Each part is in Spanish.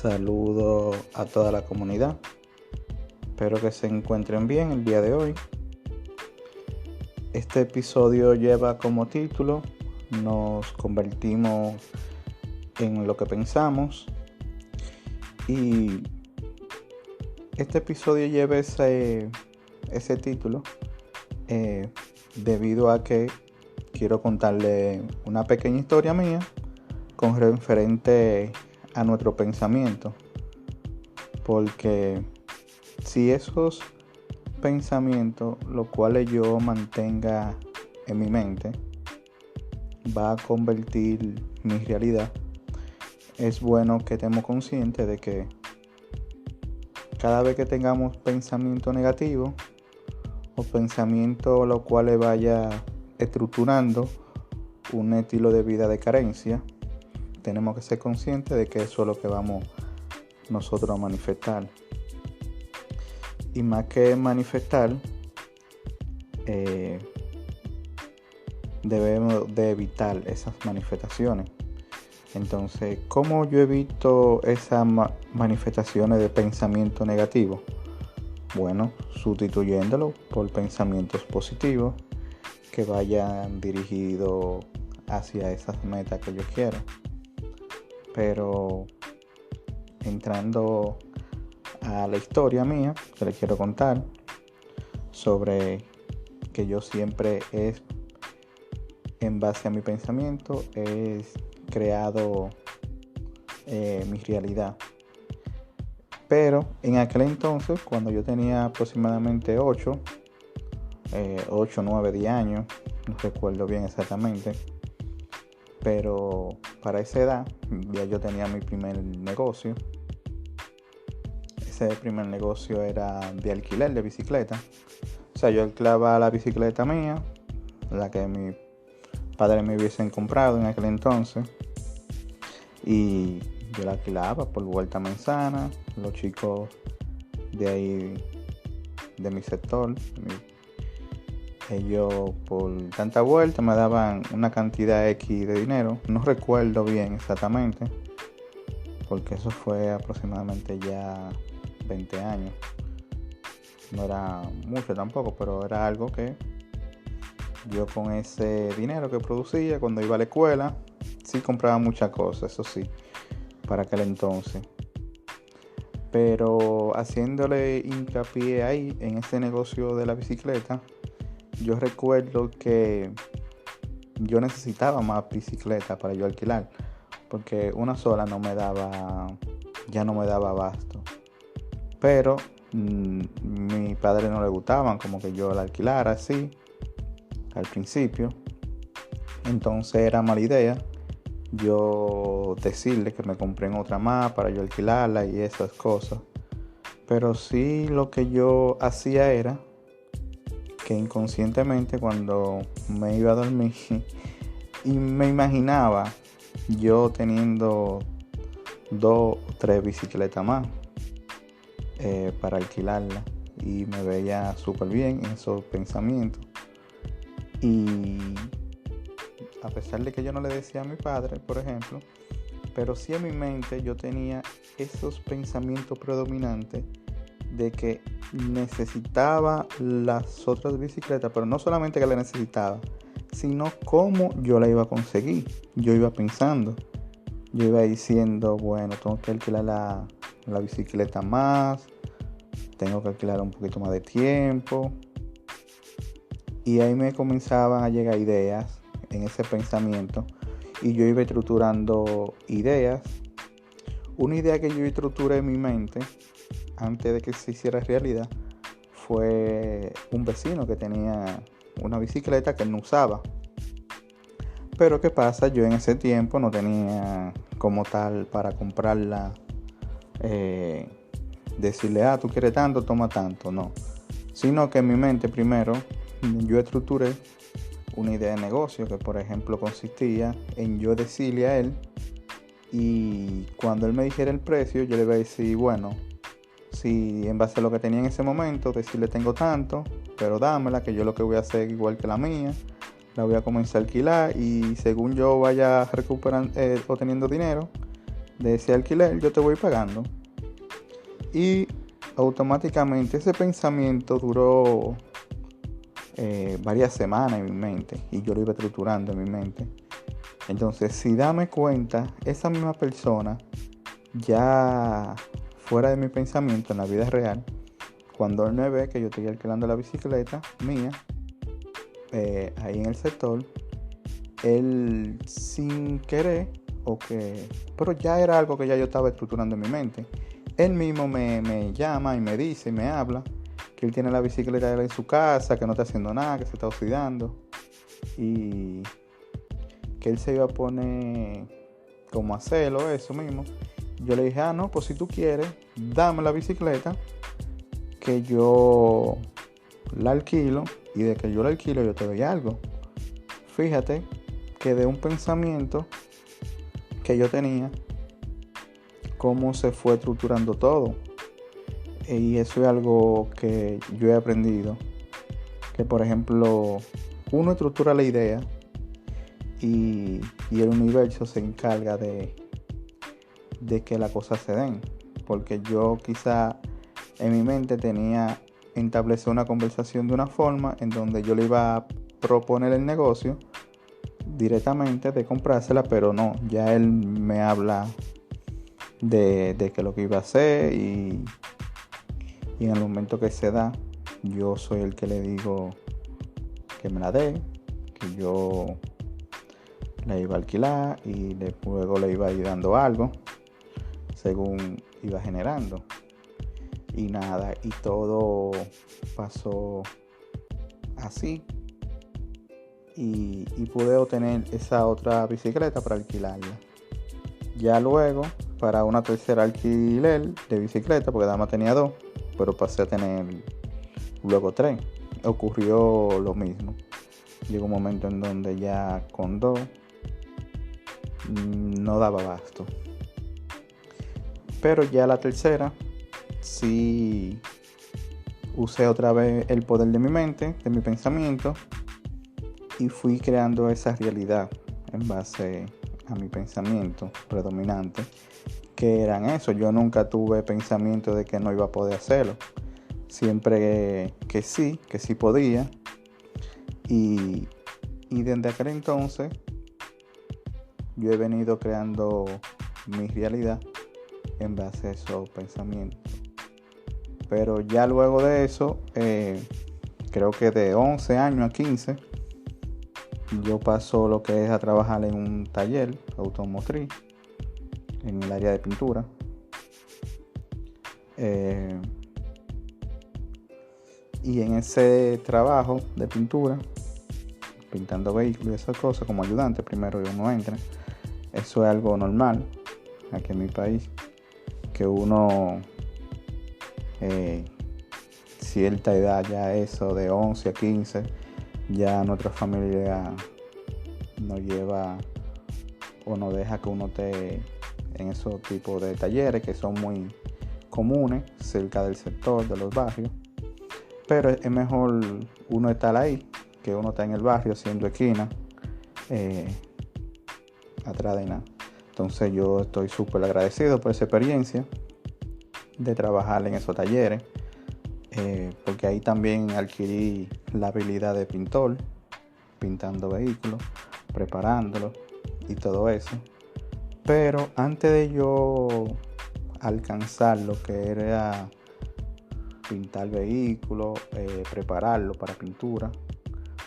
Saludo a toda la comunidad. Espero que se encuentren bien el día de hoy. Este episodio lleva como título Nos convertimos en lo que pensamos. Y este episodio lleva ese título debido a que quiero contarle una pequeña historia mía con referente a nuestro pensamiento, porque si esos pensamientos, los cuales yo mantenga en mi mente, va a convertir mi realidad, es bueno que estemos conscientes de que cada vez que tengamos pensamiento negativo o pensamiento los cuales vaya estructurando un estilo de vida de carencia, tenemos que ser conscientes de que eso es lo que vamos nosotros a manifestar. Y más que manifestar, debemos de evitar esas manifestaciones. Entonces, ¿cómo yo evito esas manifestaciones de pensamiento negativo? Bueno, sustituyéndolo por pensamientos positivos que vayan dirigidos hacia esas metas que yo quiero. Pero entrando a la historia mía que les quiero contar, sobre que yo siempre es en base a mi pensamiento he creado mi realidad. Pero en aquel entonces, cuando yo tenía aproximadamente 8, 9, 10 años, no recuerdo bien exactamente, pero para esa edad ya yo tenía mi primer negocio. Ese primer negocio era de alquiler de bicicleta. O sea, yo alquilaba la bicicleta mía, la que mis padres me hubiesen comprado en aquel entonces, y yo la alquilaba por vuelta a manzana. Los chicos de ahí, de mi sector, ellos por tanta vuelta me daban una cantidad X de dinero. No recuerdo bien exactamente, porque eso fue aproximadamente ya 20 años. No era mucho tampoco, pero era algo que yo con ese dinero que producía cuando iba a la escuela, sí compraba muchas cosas, eso sí, para aquel entonces. Pero haciéndole hincapié ahí en ese negocio de la bicicleta, yo recuerdo que yo necesitaba más bicicletas para yo alquilar, porque una sola ya no me daba abasto. Pero mi padre no le gustaban como que yo la alquilara así al principio. Entonces era mala idea yo decirle que me compren otra más para yo alquilarla y esas cosas. Pero sí, lo que yo hacía era que inconscientemente, cuando me iba a dormir y me imaginaba yo teniendo 2 o 3 bicicletas más para alquilarla, y me veía súper bien en esos pensamientos. Y a pesar de que yo no le decía a mi padre, por ejemplo, pero sí en mi mente yo tenía esos pensamientos predominantes de que necesitaba las otras bicicletas, pero no solamente que la necesitaba, sino cómo yo la iba a conseguir. Yo iba pensando, yo iba diciendo, bueno, tengo que alquilar la bicicleta más, tengo que alquilar un poquito más de tiempo. Y ahí me comenzaban a llegar ideas en ese pensamiento, y yo iba estructurando ideas. Una idea que yo estructuré en mi mente antes de que se hiciera realidad fue un vecino que tenía una bicicleta que él no usaba. Pero ¿qué pasa? Yo en ese tiempo no tenía como tal para comprarla, decirle, tú quieres tanto, toma tanto, no. Sino que en mi mente primero yo estructuré una idea de negocio que, por ejemplo, consistía en yo decirle a él, y cuando él me dijera el precio, yo le iba a decir, bueno, si en base a lo que tenía en ese momento, decirle tengo tanto, pero dámela, que yo lo que voy a hacer igual que la mía, la voy a comenzar a alquilar, y según yo vaya recuperando, obteniendo dinero, de ese alquiler yo te voy pagando. Y automáticamente ese pensamiento duró varias semanas en mi mente, y yo lo iba estructurando en mi mente. Entonces, si dame cuenta, esa misma persona, ya fuera de mi pensamiento en la vida real, cuando él me ve que yo estoy alquilando la bicicleta mía, ahí en el sector, él sin querer, pero ya era algo que ya yo estaba estructurando en mi mente. Él mismo me llama y me dice y me habla que él tiene la bicicleta en su casa, que no está haciendo nada, que se está oxidando, y que él se iba a poner como a hacerlo, eso mismo. Yo le dije, no, pues si tú quieres, dame la bicicleta, que yo la alquilo, y de que yo la alquilo yo te doy algo. Fíjate que de un pensamiento que yo tenía, cómo se fue estructurando todo. Y eso es algo que yo he aprendido, que por ejemplo uno estructura la idea, y el universo se encarga de que las cosas se den. Porque yo quizá en mi mente tenía establecido una conversación de una forma en donde yo le iba a proponer el negocio directamente de comprársela, pero no, ya él me habla de que lo que iba a hacer, y en el momento que se da, yo soy el que le digo que me la dé, que yo la iba a alquilar, y luego le iba a ir dando algo según iba generando. Y nada, y todo pasó así, y pude obtener esa otra bicicleta para alquilarla. Ya luego, para una tercera alquiler de bicicleta, porque nada más tenía 2, pero pasé a tener luego 3, ocurrió lo mismo. Llegó un momento en donde ya con 2 no daba abasto. Pero ya la tercera sí usé otra vez el poder de mi mente, de mi pensamiento, y fui creando esa realidad en base a mi pensamiento predominante, que eran eso. Yo nunca tuve pensamiento de que no iba a poder hacerlo, siempre que sí podía. Y desde aquel entonces yo he venido creando mi realidad en base a esos pensamientos. Pero ya luego de eso, creo que de 11 años a 15, yo paso lo que es a trabajar en un taller automotriz en el área de pintura. Y en ese trabajo de pintura, pintando vehículos y esas cosas, como ayudante, primero uno entra. Eso es algo normal aquí en mi país, que uno cierta edad, ya eso de 11 a 15, ya nuestra familia nos lleva o nos deja que uno esté en esos tipos de talleres que son muy comunes cerca del sector de los barrios. Pero es mejor uno estar ahí que uno está en el barrio haciendo esquina atrás de nada. Entonces yo estoy súper agradecido por esa experiencia de trabajar en esos talleres, porque ahí también adquirí la habilidad de pintor, pintando vehículos, preparándolos y todo eso. Pero antes de yo alcanzar lo que era pintar vehículos, prepararlo para pintura,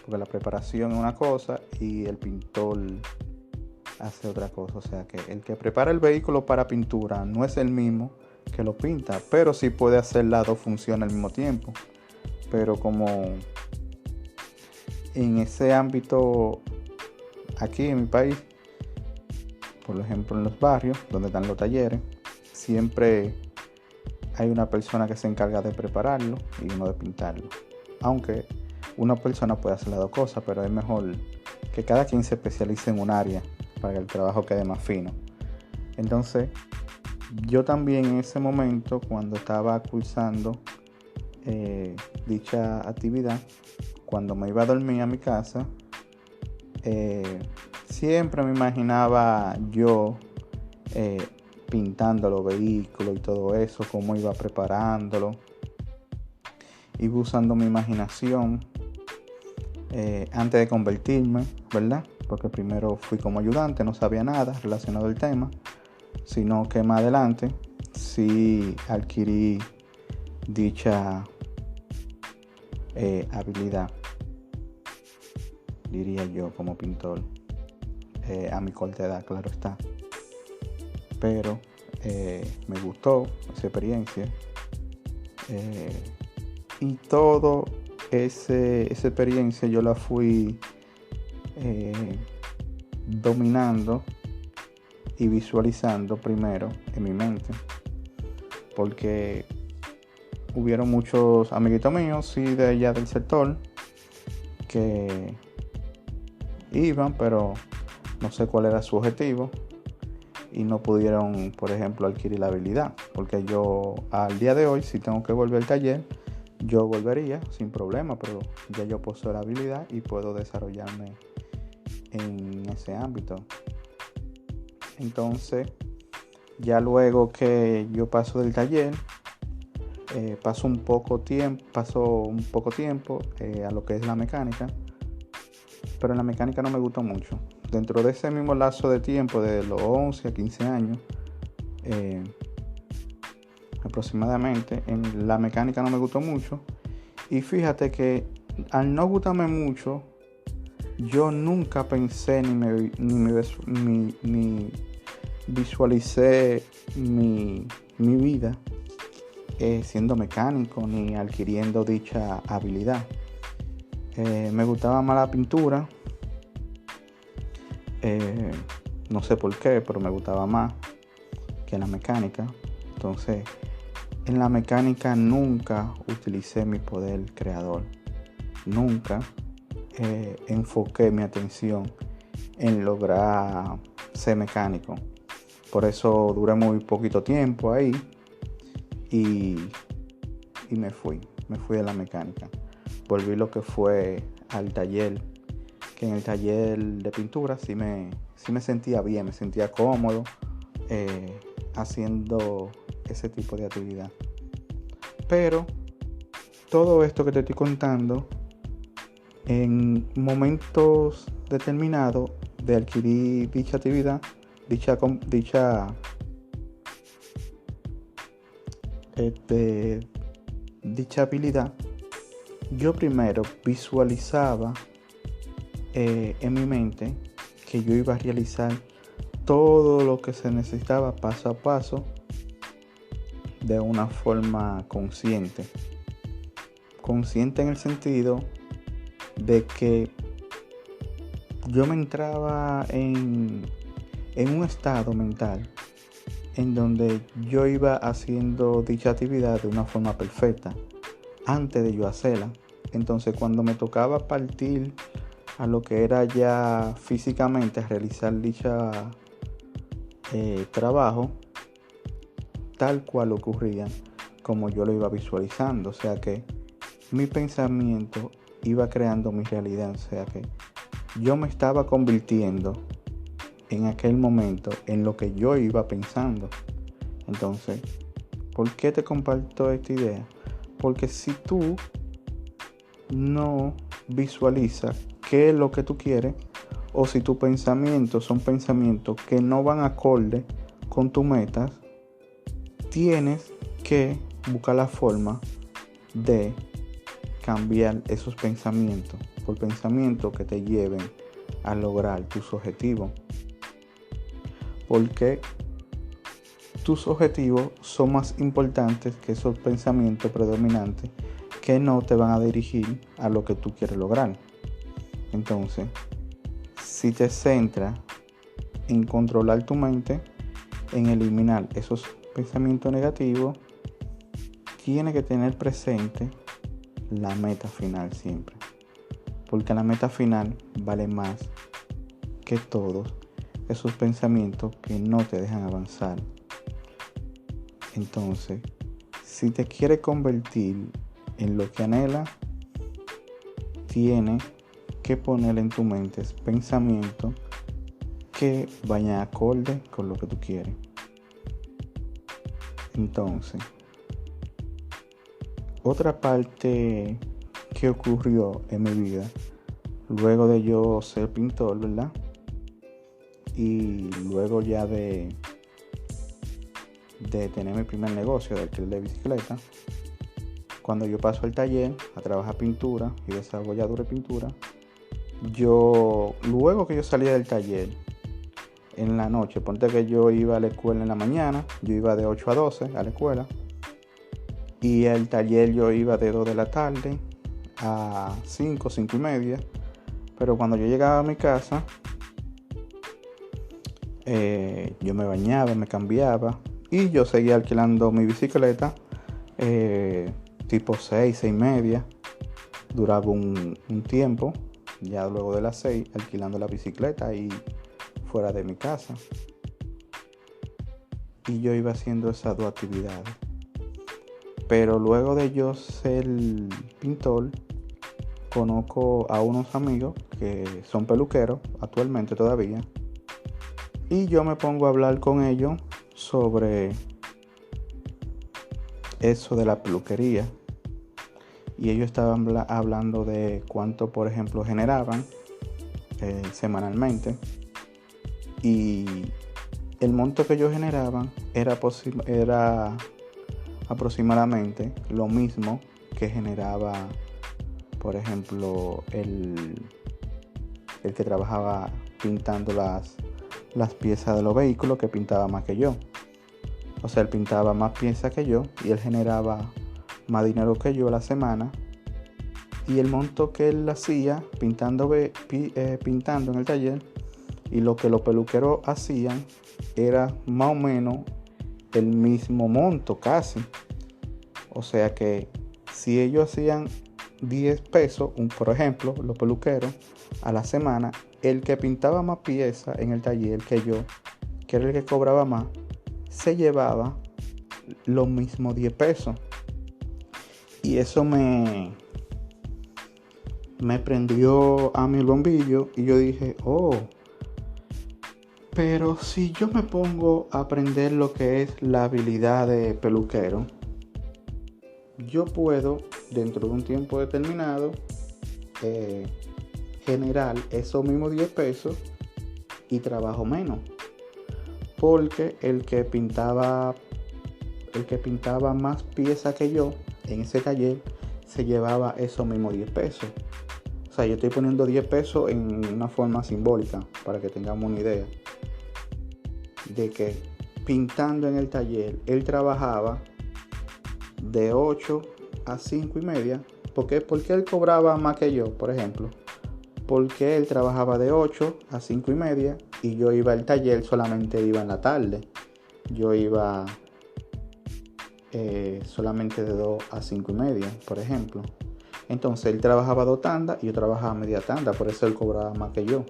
porque la preparación es una cosa y el pintor hace otra cosa. O sea que el que prepara el vehículo para pintura no es el mismo que lo pinta, pero sí puede hacer las dos funciones al mismo tiempo. Pero como en ese ámbito aquí en mi país, por ejemplo en los barrios donde están los talleres, siempre hay una persona que se encarga de prepararlo y uno de pintarlo. Aunque una persona puede hacer las dos cosas, pero es mejor que cada quien se especialice en un área para que el trabajo quede más fino. Entonces, yo también en ese momento, cuando estaba cursando dicha actividad, cuando me iba a dormir a mi casa, siempre me imaginaba yo pintando los vehículos y todo eso, cómo iba preparándolo. Iba usando mi imaginación antes de convertirme, ¿verdad? Porque primero fui como ayudante, no sabía nada relacionado al tema, sino que más adelante sí adquirí dicha habilidad, diría yo, como pintor, a mi corta edad, claro está. Pero me gustó esa experiencia, y todo esa experiencia yo la fui dominando y visualizando primero en mi mente, porque hubieron muchos amiguitos míos, sí, de allá del sector, que iban, pero no sé cuál era su objetivo y no pudieron, por ejemplo, adquirir la habilidad, porque yo al día de hoy, si tengo que volver al taller, yo volvería sin problema, pero ya yo poseo la habilidad y puedo desarrollarme en ese ámbito. Entonces, ya luego que yo paso del taller, paso un poco tiempo a lo que es la mecánica, pero en la mecánica no me gustó mucho. Dentro de ese mismo lazo de tiempo, de los 11 a 15 años, aproximadamente, en la mecánica no me gustó mucho. Y fíjate que al no gustarme mucho, yo nunca pensé ni visualicé mi vida siendo mecánico ni adquiriendo dicha habilidad. Me gustaba más la pintura, no sé por qué, pero me gustaba más que la mecánica. Entonces, en la mecánica nunca utilicé mi poder creador, nunca enfoqué mi atención en lograr ser mecánico. Por eso duré muy poquito tiempo ahí y me fui de la mecánica. Volví lo que fue al taller, que en el taller de pintura sí me sentía bien, me sentía cómodo haciendo ese tipo de actividad. Pero todo esto que te estoy contando, en momentos determinados de adquirir dicha actividad, dicha habilidad, yo primero visualizaba en mi mente que yo iba a realizar todo lo que se necesitaba paso a paso de una forma consciente en el sentido de que yo me entraba en un estado mental en donde yo iba haciendo dicha actividad de una forma perfecta antes de yo hacerla. Entonces, cuando me tocaba partir a lo que era ya físicamente realizar dicha trabajo, tal cual ocurría como yo lo iba visualizando, o sea que mi pensamiento iba creando mi realidad, o sea que yo me estaba convirtiendo en aquel momento en lo que yo iba pensando. Entonces, ¿por qué te comparto esta idea? Porque si tú no visualizas qué es lo que tú quieres, o si tus pensamientos son pensamientos que no van acorde con tus metas, tienes que buscar la forma de cambiar esos pensamientos por pensamientos que te lleven a lograr tus objetivos, porque tus objetivos son más importantes que esos pensamientos predominantes que no te van a dirigir a lo que tú quieres lograr. Entonces, si te centras en controlar tu mente, en eliminar esos pensamientos negativos, tienes que tener presente la meta final siempre, porque la meta final vale más que todos esos pensamientos que no te dejan avanzar. Entonces, si te quieres convertir en lo que anhelas, tienes que poner en tu mente pensamientos que vayan acorde con lo que tú quieres. Entonces, otra parte que ocurrió en mi vida, luego de yo ser pintor, ¿verdad? Y luego ya de tener mi primer negocio de alquiler de bicicleta, cuando yo paso al taller a trabajar pintura y desarrolladura de pintura, luego que yo salía del taller, en la noche, ponte que yo iba a la escuela en la mañana, yo iba de 8 a 12 a la escuela, y al taller yo iba de 2 de la tarde a 5 y media, pero cuando yo llegaba a mi casa, yo me bañaba, me cambiaba y yo seguía alquilando mi bicicleta tipo 6 y media. Duraba un tiempo, ya luego de las 6 alquilando la bicicleta y fuera de mi casa. Y yo iba haciendo esas dos actividades. Pero luego de yo ser pintor, conozco a unos amigos que son peluqueros actualmente todavía. Y yo me pongo a hablar con ellos sobre eso de la peluquería. Y ellos estaban hablando de cuánto, por ejemplo, generaban semanalmente. Y el monto que ellos generaban era aproximadamente lo mismo que generaba, por ejemplo, el que trabajaba pintando las piezas de los vehículos, que pintaba más que yo. O sea, él pintaba más piezas que yo y él generaba más dinero que yo a la semana. Y el monto que él hacía pintando en el taller y lo que los peluqueros hacían era más o menos el mismo monto casi. O sea que si ellos hacían 10 pesos, por ejemplo, los peluqueros, a la semana, el que pintaba más piezas en el taller que yo, que era el que cobraba más, se llevaba los mismos 10 pesos. Y eso me prendió a mí el bombillo y yo dije, pero si yo me pongo a aprender lo que es la habilidad de peluquero, yo puedo, dentro de un tiempo determinado, generar esos mismos 10 pesos y trabajo menos. Porque el que pintaba más piezas que yo en ese taller se llevaba esos mismos 10 pesos. O sea, yo estoy poniendo 10 pesos en una forma simbólica para que tengamos una idea de que pintando en el taller él trabajaba de 8 a 5 y media. ¿Por qué él cobraba más que yo, por ejemplo? Porque él trabajaba de 8 a 5 y media y yo iba al taller, solamente iba en la tarde. Yo iba solamente de 2 a 5 y media, por ejemplo. Entonces él trabajaba 2 tandas y yo trabajaba media tanda, por eso él cobraba más que yo.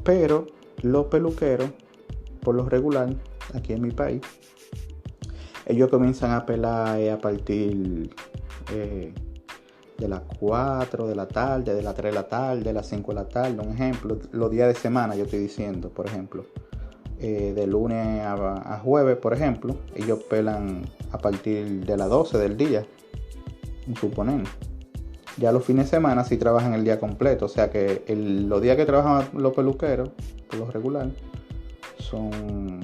Pero los peluqueros, por lo regular, aquí en mi país, ellos comienzan a pelar a partir de las 4 de la tarde, de las 3 de la tarde, de las 5 de la tarde. Un ejemplo, los días de semana yo estoy diciendo, por ejemplo, de lunes a jueves, por ejemplo, ellos pelan a partir de las 12 del día, suponen. Ya los fines de semana sí trabajan el día completo, o sea que los días que trabajan los peluqueros, por lo regular, son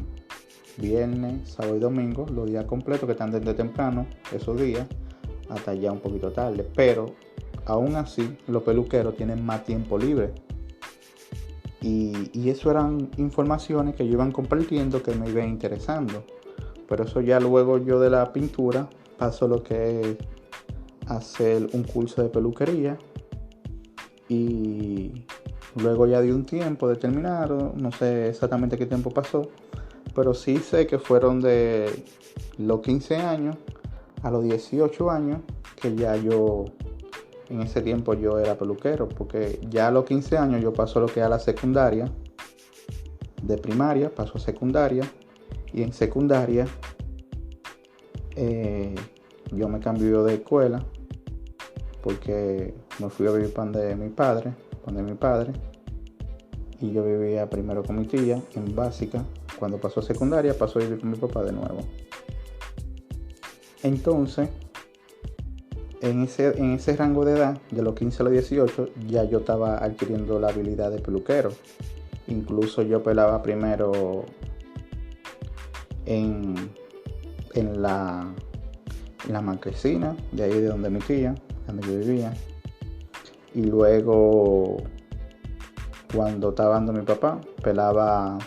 viernes, sábado y domingo, los días completos, que están desde temprano, esos días, hasta ya un poquito tarde. Pero aún así, los peluqueros tienen más tiempo libre. Y eso eran informaciones que yo iban compartiendo que me iban interesando. Pero eso ya luego yo de la pintura paso lo que es hacer un curso de peluquería. Y luego ya de un tiempo determinado, no sé exactamente qué tiempo pasó, pero sí sé que fueron de los 15 años a los 18 años que ya yo, en ese tiempo yo era peluquero, porque ya a los 15 años yo paso lo que es a la secundaria, de primaria paso a secundaria, y en secundaria yo me cambié de escuela porque me fui a vivir donde mi padre, y yo vivía primero con mi tía en básica. Cuando pasó a secundaria pasó a vivir con mi papá de nuevo. Entonces, en ese rango de edad, de los 15 a los 18, ya yo estaba adquiriendo la habilidad de peluquero. Incluso yo pelaba primero en, en la marquesina, de ahí de donde mi tía, donde yo vivía. Y luego, cuando estaba dando mi papá, pelaba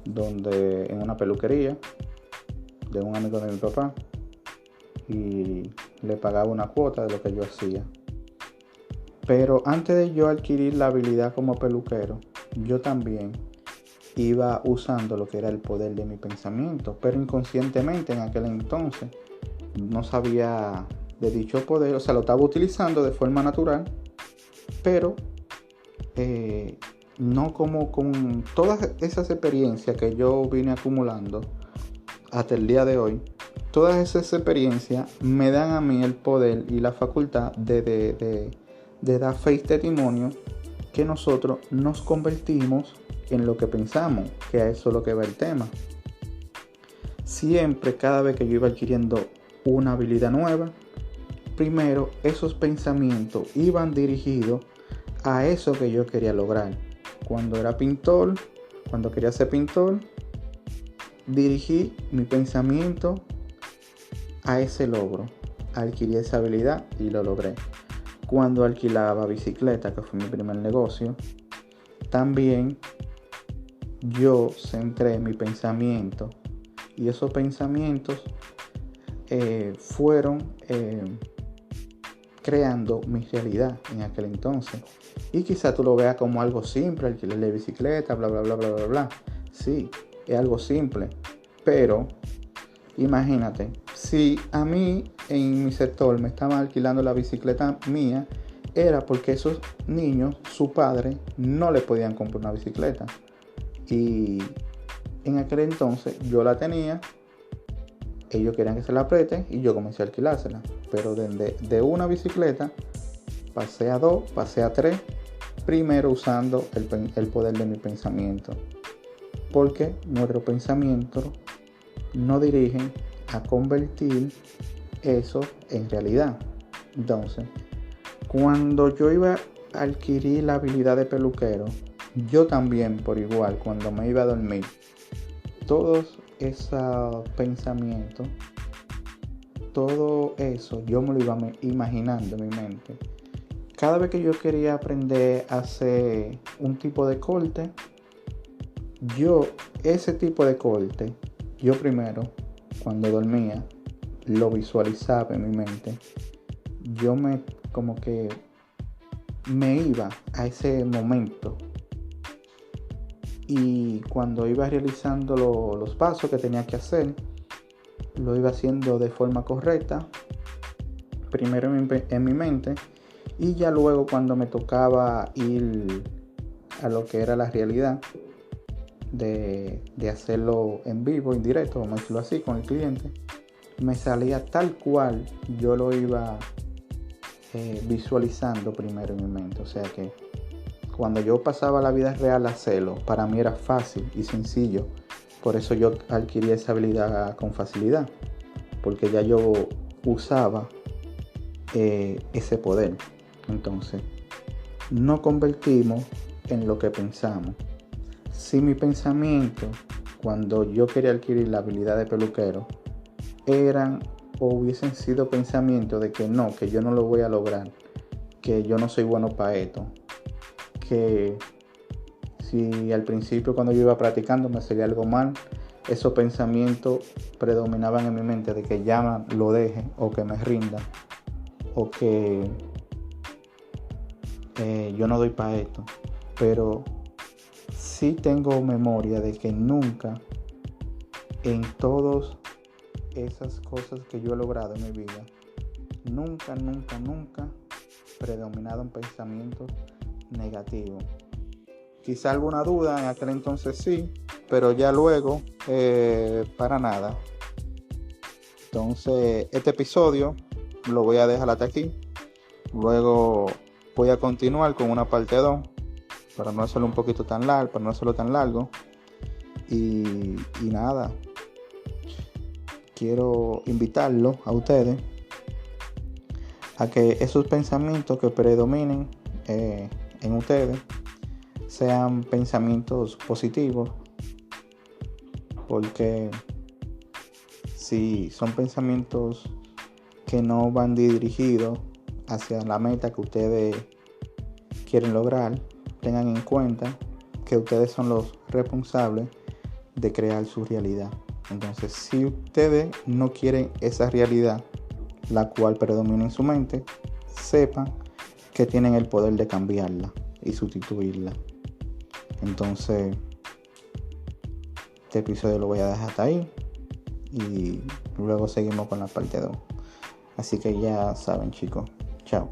en una peluquería de un amigo de mi papá. Y le pagaba una cuota de lo que yo hacía. Pero antes de yo adquirir la habilidad como peluquero, yo también iba usando lo que era el poder de mi pensamiento, pero inconscientemente en aquel entonces no sabía de dicho poder, o sea, lo estaba utilizando de forma natural, pero no como con todas esas experiencias que yo vine acumulando hasta el día de hoy. Todas esas experiencias me dan a mí el poder y la facultad de dar fe y testimonio que nosotros nos convertimos en lo que pensamos, que a eso es lo que va el tema. Siempre, cada vez que yo iba adquiriendo una habilidad nueva, primero esos pensamientos iban dirigidos a eso que yo quería lograr. Cuando era pintor, cuando quería ser pintor, dirigí mi pensamiento a ese logro, adquirí esa habilidad y lo logré. Cuando alquilaba bicicleta, que fue mi primer negocio, también yo centré mi pensamiento y esos pensamientos fueron creando mi realidad en aquel entonces. Y quizá tú lo veas como algo simple, alquiler de bicicleta, bla bla bla bla bla bla. Sí, es algo simple, pero imagínate, si a mí en mi sector me estaban alquilando la bicicleta mía, era porque esos niños, su padre, no le podían comprar una bicicleta. Y en aquel entonces yo la tenía, ellos querían que se la apriete y yo comencé a alquilársela. Pero de una bicicleta pasé a 2, pasé a 3, primero usando el poder de mi pensamiento. Porque nuestro pensamiento no dirigen a convertir eso en realidad. Entonces, cuando yo iba a adquirir la habilidad de peluquero, yo también por igual, cuando me iba a dormir, todos esos pensamientos, todo eso yo me lo iba imaginando en mi mente. Cada vez que yo quería aprender a hacer un tipo de corte, ese tipo de corte, yo primero, cuando dormía, lo visualizaba en mi mente. Yo como que me iba a ese momento. Y cuando iba realizando los pasos que tenía que hacer, lo iba haciendo de forma correcta, primero en mi mente, y ya luego cuando me tocaba ir a lo que era la realidad, de hacerlo en vivo, en directo, vamos a decirlo así, con el cliente, me salía tal cual yo lo iba visualizando primero en mi mente. O sea que cuando yo pasaba la vida real a hacerlo, para mí era fácil y sencillo. Por eso yo adquirí esa habilidad con facilidad, porque ya yo usaba ese poder. Entonces, no convertimos en lo que pensamos. Si mi pensamiento, cuando yo quería adquirir la habilidad de peluquero, eran o hubiesen sido pensamientos de que yo no lo voy a lograr, que yo no soy bueno para esto, que si al principio cuando yo iba practicando me salía algo mal, esos pensamientos predominaban en mi mente de que ya lo deje o que me rinda o que yo no doy para esto. Pero sí tengo memoria de que nunca, en todas esas cosas que yo he logrado en mi vida, nunca predominado en pensamientos negativos. Quizá alguna duda en aquel entonces sí, pero ya luego para nada. Entonces este episodio lo voy a dejar hasta aquí. Luego voy a continuar con una parte 2 para no hacerlo un poquito tan largo, para no hacerlo tan largo. Y nada, quiero invitarlos a ustedes a que esos pensamientos que predominen en ustedes sean pensamientos positivos, porque si son pensamientos que no van dirigidos hacia la meta que ustedes quieren lograr, tengan en cuenta que ustedes son los responsables de crear su realidad. Entonces, si ustedes no quieren esa realidad, la cual predomina en su mente, sepan que tienen el poder de cambiarla y sustituirla. Entonces, este episodio lo voy a dejar hasta ahí y luego seguimos con la parte 2. Así que ya saben, chicos. Chao.